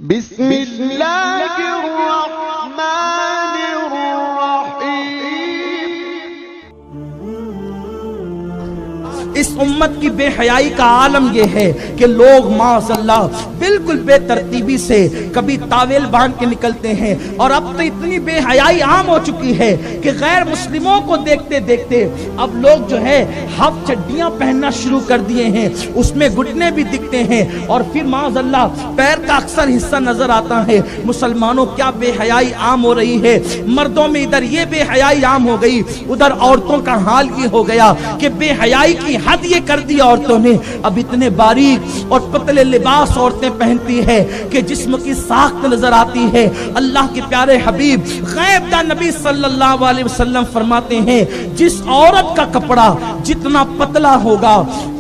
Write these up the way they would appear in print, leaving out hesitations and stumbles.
بسم اللہ الرحمن الرحیم۔ اس امت کی بے حیائی کا عالم یہ ہے کہ لوگ معاذ اللہ بالکل بے ترتیبی سے کبھی تاویل باندھ کے نکلتے ہیں، اور اب تو اتنی بے حیائی عام ہو چکی ہے کہ غیر مسلموں کو دیکھتے دیکھتے اب لوگ جو ہے ہاف چڈیاں پہننا شروع کر دیے ہیں، اس میں گھٹنے بھی دکھتے ہیں اور پھر معاذ اللہ پیر کا اکثر حصہ نظر آتا ہے۔ مسلمانوں کیا بے حیائی عام ہو رہی ہے، مردوں میں ادھر یہ بے حیائی عام ہو گئی، ادھر عورتوں کا حال یہ ہو گیا کہ بے حیائی کی حد یہ کر دی عورتوں نے۔ اب اتنے باریک اور پتلے لباس عورتیں پہنتی ہے کہ جسم کی ساخت نظر آتی ہے۔ اللہ کے پیارے حبیب غیب دا نبی صلی اللہ علیہ وسلم فرماتے ہیں جس عورت کا کپڑا جتنا پتلا ہوگا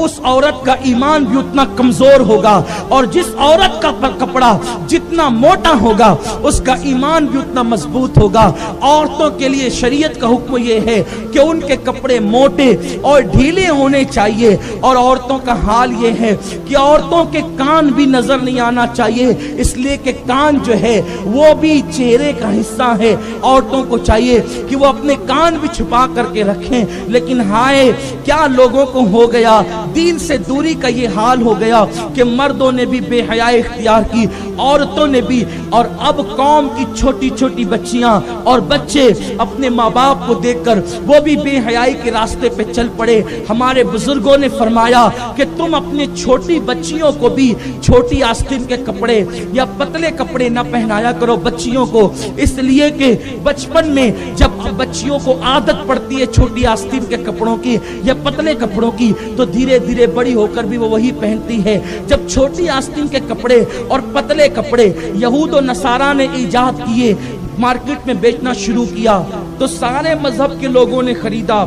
اس عورت کا ایمان بھی اتنا کمزور ہوگا، اور جس عورت کا کپڑا جتنا موٹا ہوگا اس کا ایمان بھی اتنا مضبوط ہوگا۔ عورتوں کے لیے شریعت کا حکم یہ ہے کہ ان کے کپڑے موٹے اور ڈھیلے ہونے چاہیے، اور عورتوں کا حال یہ ہے کہ عورتوں کے کان بھی نظر نہیں آنا چاہیے، اس لیے کہ کان جو ہے وہ بھی چہرے کا حصہ ہے۔ عورتوں کو چاہیے کہ وہ اپنے کان بھی چھپا کر کے رکھیں، لیکن ہائے کیا لوگوں کو ہو گیا، دین سے دوری کا یہ حال ہو گیا کہ مردوں نے بھی بے حیائی اختیار کی، عورتوں نے بھی، اور اب قوم کی چھوٹی چھوٹی بچیاں اور بچے اپنے ماں باپ کو دیکھ کر وہ بھی بے حیائی کے راستے پہ چل پڑے۔ ہمارے بزرگوں نے فرمایا کہ تم اپنے چھوٹی بچیوں کو بھی چھوٹی آستین کے کپڑے یا پتلے کپڑے نہ پہنایا کرو بچیوں کو، اس لیے کہ بچپن میں جب بچیوں کو عادت پڑتی ہے چھوٹی آستین کے کپڑوں کی یا پتلے کپڑوں کی تو دھیرے دھیرے بڑی ہو کر بھی وہ وہی پہنتی ہے۔ جب چھوٹی آستین کے کپڑے اور پتلے کپڑے یہود و نصارہ نے ایجاد کیے، مارکیٹ میں بیچنا شروع کیا تو سارے مذہب کے لوگوں نے خریدا،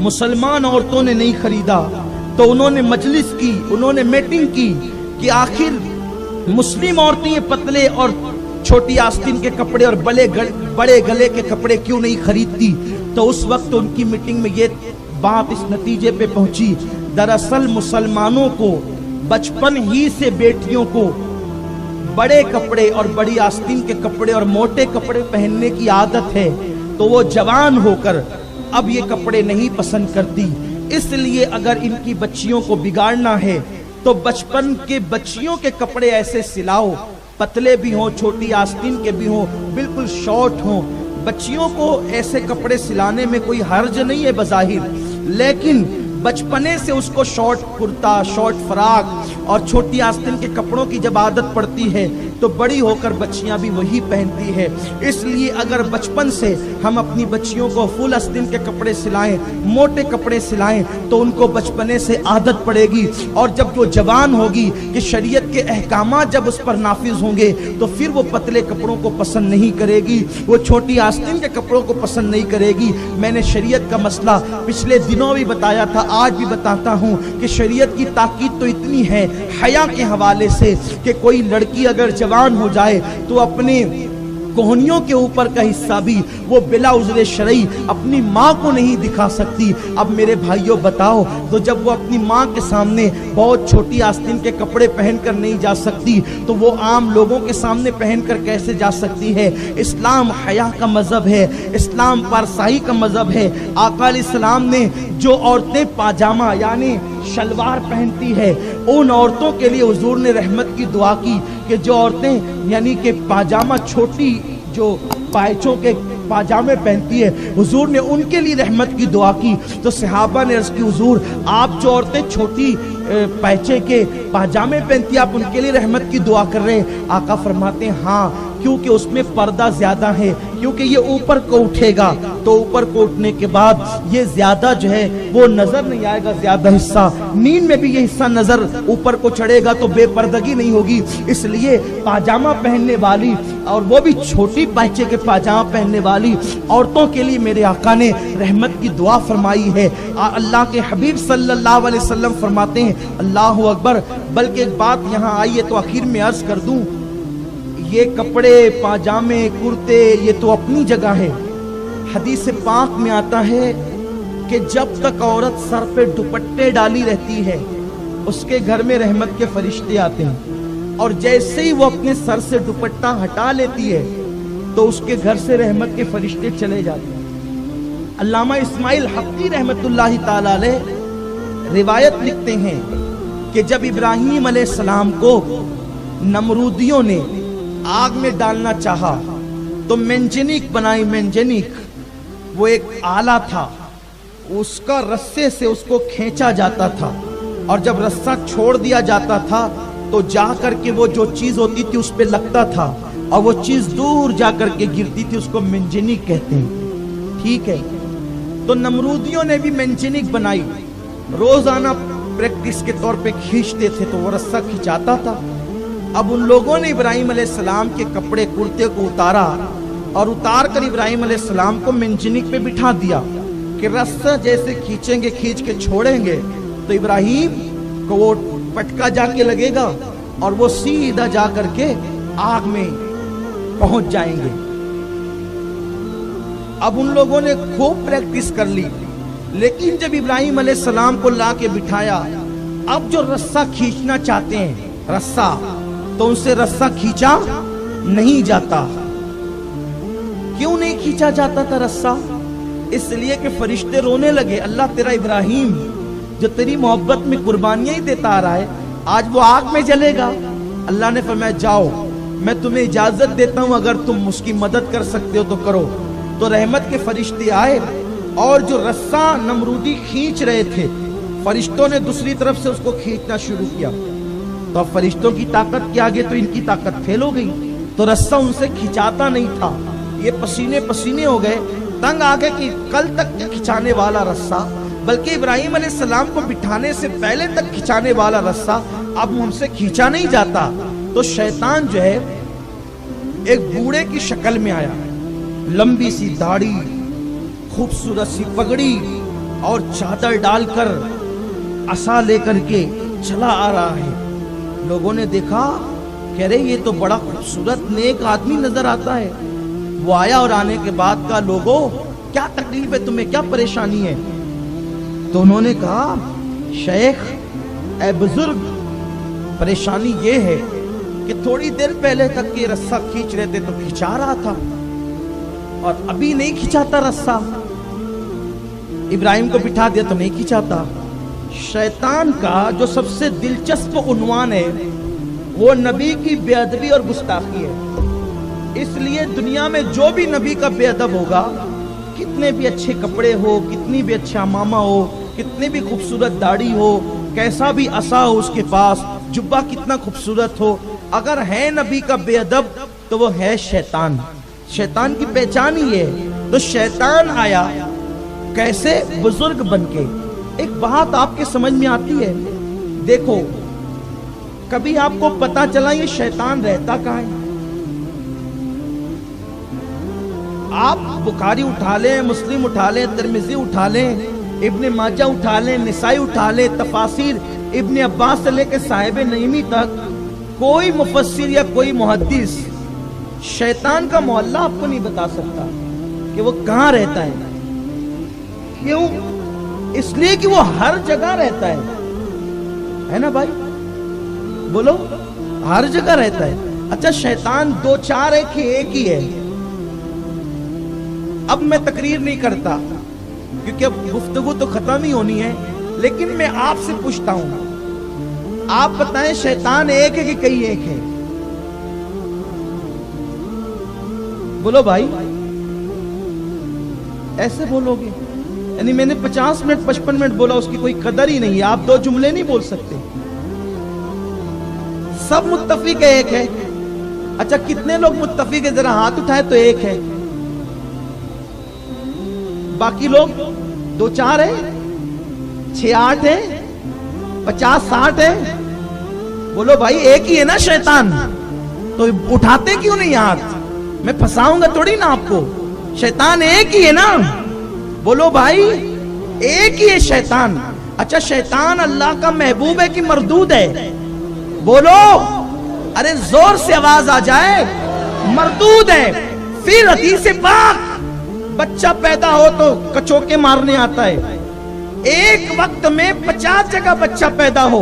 مسلمان عورتوں نے نہیں خریدا۔ تو انہوں نے مجلس کی، انہوں نے میٹنگ کی کہ آخر مسلم عورتیں یہ پتلے اور چھوٹی آستین کے کپڑے اور بڑے گلے کے کپڑے کیوں نہیں خریدتی۔ تو اس وقت ان کی میٹنگ میں یہ بات اس نتیجے پہ پہنچی، دراصل مسلمانوں کو بچپن ہی سے بیٹیوں کو بڑے کپڑے اور بڑی آستین کے کپڑے اور موٹے کپڑے پہننے کی عادت ہے، تو وہ جوان ہو کر اب یہ کپڑے نہیں پسند کرتی۔ اس لیے اگر ان کی بچیوں کو بگاڑنا ہے تو بچپن کے بچیوں کے کپڑے ایسے سلاؤ، پتلے بھی ہوں، چھوٹی آستین کے بھی ہوں، بالکل شارٹ ہوں۔ بچیوں کو ایسے کپڑے سلانے میں کوئی حرج نہیں ہے بظاہر، لیکن بچپنے سے اس کو شارٹ کرتا، شارٹ فراک اور چھوٹی آستین کے کپڑوں کی جب عادت پڑتی ہے تو بڑی ہو کر بچیاں بھی وہی پہنتی ہے۔ اس لیے اگر بچپن سے ہم اپنی بچیوں کو فل آستین کے کپڑے سلائیں، موٹے کپڑے سلائیں تو ان کو بچپنے سے عادت پڑے گی، اور جب وہ جوان ہوگی کہ شریعت کے احکامات جب اس پر نافذ ہوں گے تو پھر وہ پتلے کپڑوں کو پسند نہیں کرے گی، وہ چھوٹی آستین کے کپڑوں کو پسند نہیں کرے گی۔ میں نے شریعت کا مسئلہ پچھلے دنوں بھی بتایا تھا، آج بھی بتاتا ہوں کہ شریعت کی تاکید تو اتنی ہے حیا کے حوالے سے کہ کوئی لڑکی اگر جوان ہو جائے تو اپنے کوہنیوں کے اوپر کا حصہ بھی وہ بلا عذر شرعی اپنی ماں کو نہیں دکھا سکتی۔ اب میرے بھائیوں بتاؤ، تو جب وہ اپنی ماں کے سامنے بہت چھوٹی آستین کے کپڑے پہن کر نہیں جا سکتی تو وہ عام لوگوں کے سامنے پہن کر کیسے جا سکتی ہے؟ اسلام حیا کا مذہب ہے، اسلام پارسائی کا مذہب ہے۔ آقا علیہ السلام نے جو عورتیں پاجامہ یعنی شلوار پہنتی ہے ان عورتوں کے لیے حضور نے رحمت کی دعا کی کہ جو عورتیں یعنی کہ پاجامہ چھوٹی جو پائچوں کے پاجامے پہنتی ہے حضور نے ان کے لیے رحمت کی دعا کی۔ تو صحابہ نے عرض کی حضور آپ جو عورتیں چھوٹی پائچے کے پاجامے پہنتی ہیں آپ ان کے لیے رحمت کی دعا کر رہے ہیں؟ آقا فرماتے ہیں ہاں، کیونکہ اس میں پردہ زیادہ ہے، کیونکہ یہ اوپر کو اٹھے گا تو اوپر کو اٹھنے کے بعد یہ زیادہ جو ہے وہ نظر نہیں آئے گا، زیادہ حصہ نیند میں بھی یہ حصہ نظر اوپر کو چڑھے گا تو بے پردگی نہیں ہوگی۔ اس لیے پاجامہ پہننے والی اور وہ بھی چھوٹی پائچے کے پاجامہ پہننے والی عورتوں کے لیے میرے آقا نے رحمت کی دعا فرمائی ہے۔ اللہ کے حبیب صلی اللہ علیہ وسلم فرماتے ہیں اللہ اکبر۔ بلکہ ایک بات یہاں آئی ہے تو آخر میں عرض کر دوں، یہ کپڑے پاجامے کرتے یہ تو اپنی جگہ ہے، حدیث پاک میں آتا ہے کہ جب تک عورت سر پہ دوپٹے ڈالی رہتی ہے اس کے گھر میں رحمت کے فرشتے آتے ہیں، اور جیسے ہی وہ اپنے سر سے دوپٹہ ہٹا لیتی ہے تو اس کے گھر سے رحمت کے فرشتے چلے جاتے ہیں۔ علامہ اسماعیل حقی رحمت اللہ تعالی علیہ روایت لکھتے ہیں کہ جب ابراہیم علیہ السلام کو نمرودیوں نے آگ میں ڈالنا چاہا تو منجنیق بنائی۔ منجنیق وہ ایک آلہ تھا، اس کا رسے سے اس کو کھینچا جاتا تھا، اور جب رسہ چھوڑ دیا جاتا تھا تو جا کر کے وہ جو چیز ہوتی تھی اس پہ لگتا تھا، اور وہ چیز دور جا کر کے گرتی تھی، اس کو منجنیق کہتے ہیں۔ ٹھیک ہے، تو نمرودیوں نے بھی منجنیق بنائی، روزانہ پریکٹس کے طور پہ کھینچتے تھے تو وہ رسہ کھینچاتا تھا۔ اب ان لوگوں نے ابراہیم علیہ السلام کے کپڑے کرتے کو اتارا، اور اتار کر ابراہیم علیہ السلام کو منجنیق پہ بٹھا دیا کہ رسہ جیسے کھینچیں گے، کھینچ کے چھوڑیں گے تو ابراہیم کو وہ پٹکا جا کے لگے گا اور وہ سیدھا جا کر کے آگ میں پہنچ جائیں گے۔ اب ان لوگوں نے خوب پریکٹس کر لی، لیکن جب ابراہیم علیہ السلام کو لا کے بٹھایا، اب جو رسہ کھینچنا چاہتے ہیں رسہ، تو ان سے رسہ کھینچا نہیں جاتا۔ کیوں نہیں کھینچا جاتا تھا رسہ؟ اس لیے کہ فرشتے رونے لگے، اللہ تیرا ابراہیم جو تیری محبت میں قربانیاں ہی دیتا آ رہا ہے، آج وہ آگ میں جلے گا۔ اللہ نے فرمایا جاؤ، میں تمہیں اجازت دیتا ہوں، اگر تم اس کی مدد کر سکتے ہو تو کرو۔ تو رحمت کے فرشتے آئے، اور جو رسہ نمرودی کھینچ رہے تھے، فرشتوں نے دوسری طرف سے اس کو کھینچنا شروع کیا۔ تو اب فرشتوں کی طاقت کے آگے تو ان کی طاقت فیل ہو گئی، تو رسہ ان سے کھینچاتا نہیں تھا۔ یہ پسینے پسینے ہو گئے، تنگ آ گئے کہ کل تک کھینچانے والا رسہ، بلکہ ابراہیم علیہ السلام کو بٹھانے سے پہلے تک کھینچانے والا رسہ اب ان سے کھینچا نہیں جاتا۔ تو شیطان جو ہے ایک بوڑھے کی شکل میں آیا، لمبی سی داڑھی، خوبصورت سی پگڑی اور چادر ڈال کر عصا لے کر کے چلا آ رہا ہے۔ لوگوں نے دیکھا، کہہ رہے یہ تو بڑا خوبصورت نیک آدمی نظر آتا ہے۔ وہ آیا اور آنے کے بعد کہا، لوگوں کیا تکلیف ہے تمہیں، کیا پریشانی ہے؟ تو انہوں نے کہا، شیخ اے بزرگ، پریشانی یہ ہے کہ تھوڑی دیر پہلے تک یہ رسہ کھینچ رہے تھے تو کھینچا رہا تھا، اور ابھی نہیں کھینچاتا رسہ۔ ابراہیم کو بٹھا دیا تو نہیں کھینچاتا۔ شیطان کا جو سب سے دلچسپ عنوان ہے وہ نبی کی بے ادبی اور گستاخی ہے۔ اس لیے دنیا میں جو بھی نبی کا بے ادب ہوگا، کتنے بھی اچھے کپڑے ہو، کتنی بھی اچھا امامہ ہو، کتنی بھی خوبصورت داڑھی ہو، کیسا بھی عصا ہو اس کے پاس، جبہ کتنا خوبصورت ہو، اگر ہے نبی کا بے ادب تو وہ ہے شیطان۔ شیطان کی پہچان ہی ہے۔ تو شیطان آیا کیسے؟ بزرگ بن کے۔ ایک بات آپ کے سمجھ میں آتی ہے، دیکھو کبھی آپ کو پتا چلا یہ شیطان رہتا کہاں ہے؟ آپ بخاری اٹھا لیں، مسلم اٹھا لیں، ترمذی اٹھا لیں، ابن ماجہ اٹھا لیں، نسائی اٹھا لیں، تفاسیر ابن عباس سے لے کے صاحب نعیمی تک، کوئی مفسر یا کوئی محدث شیطان کا محلہ آپ کو نہیں بتا سکتا کہ وہ کہاں رہتا ہے۔ کیوں؟ اس لیے کہ وہ ہر جگہ رہتا ہے نا بھائی، بولو، ہر جگہ رہتا ہے۔ اچھا شیطان دو چار ہے کہ ایک ہی ہے؟ اب میں تقریر نہیں کرتا کیونکہ اب گفتگو تو ختم ہی ہونی ہے، لیکن میں آپ سے پوچھتا ہوں، آپ بتائیں شیطان ایک ہے کہ کئی ایک ہے؟ بولو بھائی، ایسے بولو گے یعنی میں نے 50 منٹ 55 منٹ بولا، اس کی کوئی قدر ہی نہیں ہے، آپ دو جملے نہیں بول سکتے۔ سب متفق ہے ایک ہے۔ اچھا کتنے لوگ متفق ہے؟ ذرا ہاتھ اٹھائے تو ایک ہے، باقی لوگ 2 4 ہے، 6 8 ہے، 50 60 ہے۔ بولو بھائی ایک ہی ہے نا شیطان، تو اٹھاتے کیوں نہیں ہاتھ؟ میں پھنساؤں گا تھوڑی نا آپ کو، شیطان ایک ہی ہے نا۔ بولو بھائی ایک ہی ہے شیطان۔ اچھا شیطان اللہ کا محبوب ہے کہ مردود ہے؟ بولو، ارے زور سے آواز آ جائے، مردود ہے۔ پھر حدیث پاک، بچہ پیدا ہو تو کچوکے مارنے آتا ہے، ایک وقت میں 50 جگہ بچہ پیدا ہو،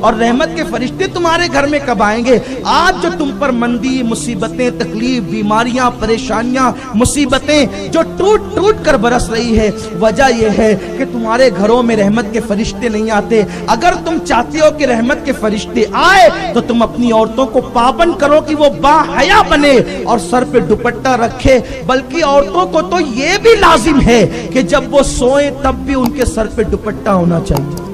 اور رحمت کے فرشتے تمہارے گھر میں کب آئیں گے؟ آج جو تم پر مندی، مصیبتیں، تکلیف، بیماریاں، پریشانیاں، مصیبتیں جو ٹوٹ ٹوٹ کر برس رہی ہے، وجہ یہ ہے کہ تمہارے گھروں میں رحمت کے فرشتے نہیں آتے۔ اگر تم چاہتے ہو کہ رحمت کے فرشتے آئے تو تم اپنی عورتوں کو پابند کرو کہ وہ باحیا بنے اور سر پہ دوپٹہ رکھے، بلکہ عورتوں کو تو یہ بھی لازم ہے کہ جب وہ سوئیں تب بھی ان کے سر پہ دوپٹہ ہونا چاہیے۔